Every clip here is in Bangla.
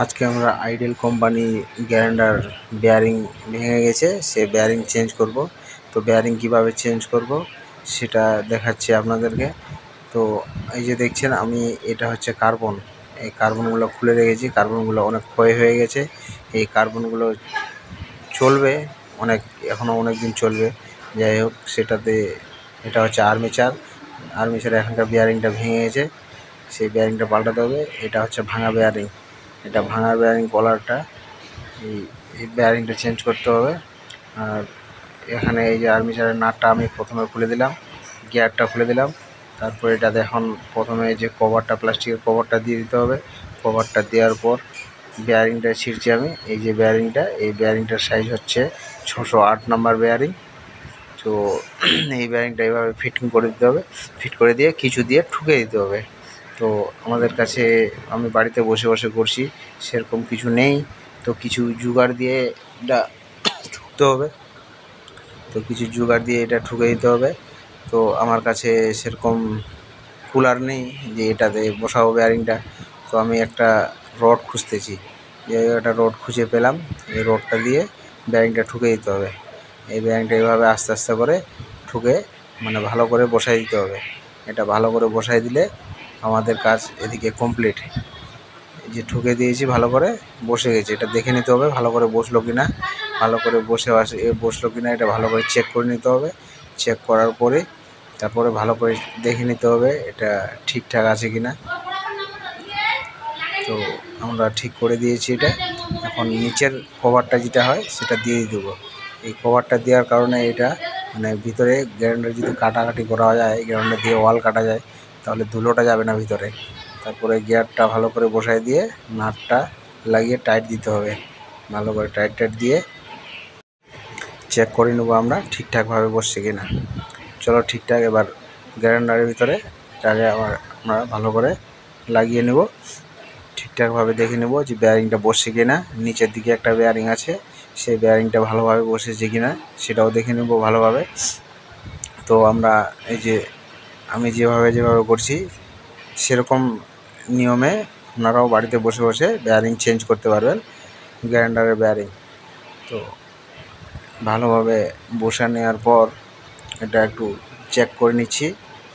আজকে আমরা আইডেল কোম্পানি গ্যারান্ডার বেয়ারিং ভেঙে গেছে, সে বেয়ারিং চেঞ্জ করব। তো বেয়ারিং কিভাবে চেঞ্জ করব সেটা দেখাচ্ছি আপনাদেরকে। তো এই যে দেখছেন, আমি এটা হচ্ছে কার্বন, এই কার্বনগুলো খুলে রেখেছি। কার্বনগুলো অনেক ক্ষয় হয়ে গেছে। এই কার্বনগুলো চলবে অনেক, এখনও অনেক দিন চলবে। যাই হোক, সেটাতে এটা হচ্ছে আর্মেচার এখানকার বেয়ারিংটা ভেঙে গেছে, সেই বেয়ারিংটা পাল্টাতে হবে। এটা হচ্ছে ভাঙা বেয়ারিং, এটা ভাঙা বেয়ারিং কলারটা, এই বেয়ারিংটা চেঞ্জ করতে হবে। আর এখানে এই যে আর্মেচারের নাটটা আমি প্রথমে খুলে দিলাম, গিয়ারটা খুলে দিলাম। তারপর এটাতে এখন প্রথমে এই যে কভারটা, প্লাস্টিকের কভারটা দিয়ে দিতে হবে। কভারটা দেওয়ার পর বেয়ারিংটা ছিঁড়ছি আমি। এই যে বেয়ারিংটা, এই বেয়ারিংটার সাইজ হচ্ছে 608 নাম্বার বেয়ারিং। তো এই বেয়ারিংটা এইভাবে ফিটিং করে দিতে হবে, ফিট করে দিয়ে কিছু দিয়ে ঠুকে দিতে হবে। তো আমাদের কাছে, আমি বাড়িতে বসে বসে করছি, সেরকম কিছু নেই। তো কিছু জোগাড় দিয়ে এটা ঠুকতে হবে, তো কিছু জোগাড় দিয়ে এটা ঠুকে দিতে হবে। তো আমার কাছে সেরকম কুলার নেই যে এটাতে বসাবো বেয়ারিংটা। তো আমি একটা রড খুঁজতেছি, যে একটা রড খুঁজে পেলাম। এই রডটা দিয়ে বেয়ারিংটা ঠুকে দিতে হবে। এই বেয়ারিংটা এইভাবে আস্তে আস্তে করে ঠুকে ভালো করে বসাই দিতে হবে। এটা ভালো করে বসাই দিলে আমাদের কাজ এদিকে কমপ্লিট। এই যে ঠুকে দিয়েছি, ভালো করে বসে গেছে। এটা দেখে নিতে হবে ভালো করে বসলো কি না, ভালো করে বসলো কি না এটা ভালো করে চেক করে নিতে হবে। চেক করার পরে তারপরে ভালো করে দেখে নিতে হবে এটা ঠিকঠাক আছে কি না। তো আমরা ঠিক করে দিয়েছি এটা। এখন নিচের কভারটা যেটা হয় সেটা দিয়ে দেবো। এই কভারটা দেওয়ার কারণে এটা ভিতরে গ্রাইন্ডার যদি কাটাকাটি করা যায়, গ্রাইন্ডার দিয়ে ওয়াল কাটা যায়, তাহলে ধুলোটা যাবে না ভিতরে। তারপরে গিয়ারটা ভালো করে বসাই দিয়ে নাটটা লাগিয়ে টাইট দিতে হবে। ভালো করে টাইট দিয়ে চেক করে নেবো আমরা ঠিকঠাকভাবে বসছে কি না। চলো ঠিকঠাক, এবার গ্রাইন্ডারের ভিতরে এটাকে আমরা ভালো করে লাগিয়ে নেব। ঠিকঠাকভাবে দেখে নেব যে বেয়ারিংটা বসছে কি না। নিচের দিকে একটা বেয়ারিং আছে, সেই বেয়ারিংটা ভালোভাবে বসেছে কি না সেটাও দেখে নেব ভালোভাবে। তো আমরা এই যে আমি যেভাবে করছি সেরকম নিয়মে আপনারাও বাড়িতে বসে বসে বেয়ারিং চেঞ্জ করতে পারবেন, গ্রাইন্ডারের বেয়ারিং। তো ভালোভাবে বসা নেওয়ার পর এটা একটু চেক করে নিচ্ছি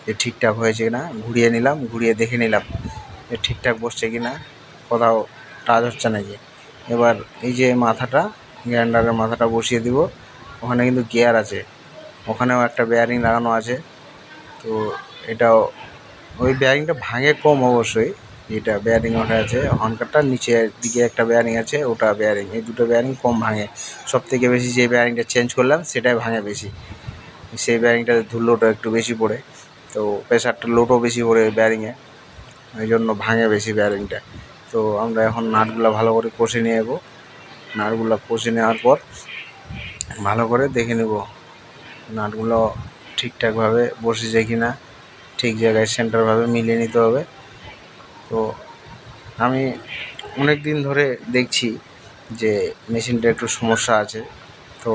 যে ঠিকঠাক হয়েছে কি না। ঘুরিয়ে নিলাম, ঘুরিয়ে দেখে নিলাম যে ঠিকঠাক বসছে কি না, কোথাও টাচ হচ্ছে নাকি। এবার এই যে মাথাটা, গ্রাইন্ডারের মাথাটা বসিয়ে দিব। ওখানে কিন্তু গিয়ার আছে, ওখানেও একটা বেয়ারিং লাগানো আছে। তো এটাও, ওই বেয়ারিংটা ভাঙে কম অবশ্যই, যেটা বেয়ারিং ওঠা আছে হর্নকারটার নিচের দিকে একটা বেয়ারিং আছে, ওটা বেয়ারিং, এই দুটো বেয়ারিং কম ভাঙে। সবথেকে বেশি যে বেয়ারিংটা চেঞ্জ করলাম সেটাই ভাঙে বেশি। সেই বেয়ারিংটাতে ধুলোটা একটু বেশি পড়ে, তো প্রেশারটা লোডও বেশি পড়ে ওই বেয়ারিংয়ে, ওই জন্য ভাঙে বেশি বেয়ারিংটা। তো আমরা এখন নাটগুলো ভালো করে কষে নিয়ে যাবো। নাটগুলো কষে নেওয়ার পর ভালো করে দেখে নেব নাটগুলো ঠিকঠাকভাবে বসেছে কি না, ঠিক জায়গায় সেন্টারভাবে মিলিয়ে নিতে হবে। তো আমি অনেক দিন ধরে দেখছি যে মেশিনটা একটু সমস্যা আছে। তো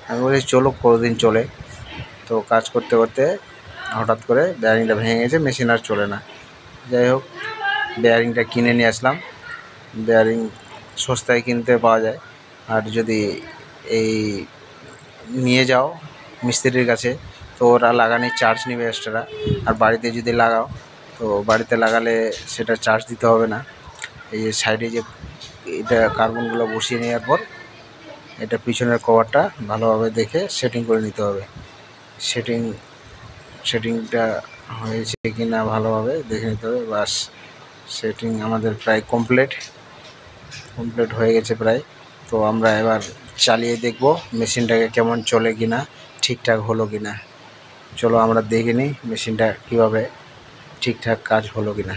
আমি বলি চলো কতদিন চলে। তো কাজ করতে করতে হঠাৎ করে বেয়ারিংটা ভেঙে গেছে, মেশিন আর চলে না। যাই হোক, বেয়ারিংটা কিনে নিয়ে আসলাম। বেয়ারিং সস্তায় কিনতে পাওয়া যায়, আর যদি এই নিয়ে যাও মিস্ত্রির কাছে তো ওরা লাগানোর চার্জ নেবে এক্সট্রা। আর বাড়িতে যদি লাগাও তো বাড়িতে লাগালে সেটা চার্জ দিতে হবে না। এই যে সাইডে যে এটা কার্বনগুলো বসিয়ে নেওয়ার পর এটা পিছনের কভারটা ভালোভাবে দেখে সেটিং করে নিতে হবে। সেটিংটা হয়েছে কি না ভালোভাবে দেখে নিতে হবে। বাস, সেটিং আমাদের প্রায় কমপ্লিট হয়ে গেছে প্রায়। তো আমরা এবার চালিয়ে দেখব মেশিনটাকে কেমন চলে কি না, ঠিকঠাক হলো কি না। চলো আমরা দেখে নিই মেশিনটা কীভাবে ঠিকঠাক কাজ হলো কি না।